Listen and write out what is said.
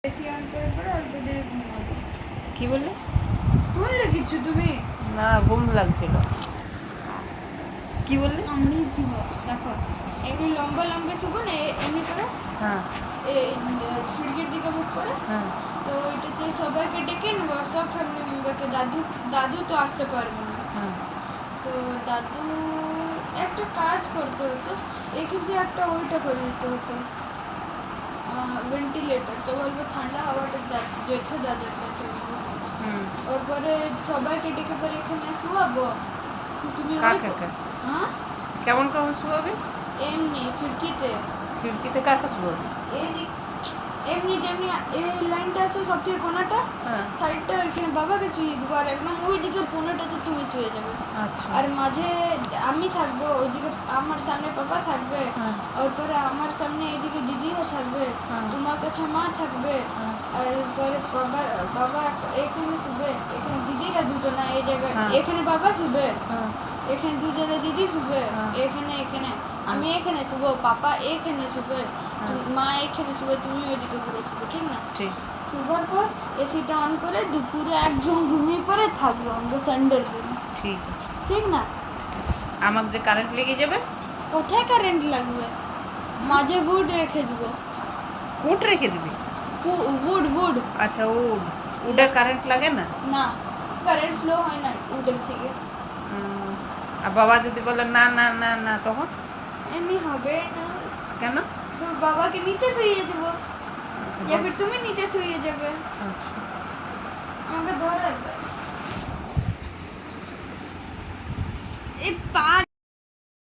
AC on করে পরে অল্প দেরি ঘুমাবো। কি বললে? শুনলে কিছু তুমি? না, ঘুম লাগছিল। কি বললে? আমি জীব দেখো, এমনি লম্বা লম্বা শুবো না, এমনি করে হ্যাঁ এই খিড়কির দিকে মুখ করে। হ্যাঁ তো এটাতে সবাইকে ডেকে নেবো, সব ফ্যামিলি মেম্বারকে। দাদু দাদু তো আসতে পারবে না। হ্যাঁ তো দাদু একটা কাজ করতে হতো, এখান থেকে একটা ওইটা করে দিতে হতো, ভেন্টিলেটর। তো বলবো ঠান্ডা হাওয়াটা যেছে দাদার কাছে। হুম। তারপরে সবাইকে ডেকে পরে এখানে শুয়াবো। তুমি ওই কাকে? হ্যাঁ কেমন কেমন শুয়াবে? এমনি খিড়কিতে, খিড়কিতে কাকে শুয়াবে? এই এমনি যেমনি এই লাইনটা আছে সব থেকে কোনাটা, হ্যাঁ। সাইডটা ওইখানে বাবাকে শুয়ে দেবো, আর একদম ওই দিকে কোনাটাতে তুমি শুয়ে যাবে। আচ্ছা। আর মাঝে আমি থাকবো, ওইদিকে আমার সামনে পাপা থাকবে, হ্যাঁ। তারপরে আমার সামনে এইদিকে দিদিরা থাকবে, হ্যাঁ। তোমার কাছে মা থাকবে, হ্যাঁ। আর পরে বাবা এখানে শুবে, এখানে দিদিরা দুজনা এই জায়গায়, হ্যাঁ। এখানে বাবা শুবে, হ্যাঁ। এখানে দুজনে দিদি শুবে, হ্যাঁ। এখানে আমি এখানে শুবো, পাপা এখানে শুবে, হ্যাঁ। মা এখানে শুবে, তুমি ওইদিকে ঘুরে শুবে, ঠিক না? ঠিক। শুবার পর এসিটা অন করে দুপুরে একদম ঘুমিয়ে পরে থাকবো আমরা সানডের দিন, ঠিক আছে। ঠিক না? আমাকে যে কারেন্ট লেগে যাবে? কোথায় কারেন্ট লাগবে? মাঝে উড রেখে দেবো। উড রেখে দিবি? উড। আচ্ছা, উডে কারেন্ট লাগে না? না, কারেন্ট ফ্লো হয় না উডের থেকে। আর বাবা যদি বলে না না না না, তখন? এমনি হবে না। কেন? তো বাবাকে নিচে শুইয়ে দেবো, আচ্ছা या फिर তুমি নিচে শুইয়ে যাবে। আচ্ছা। আমাকে ধরো একবার। এই পা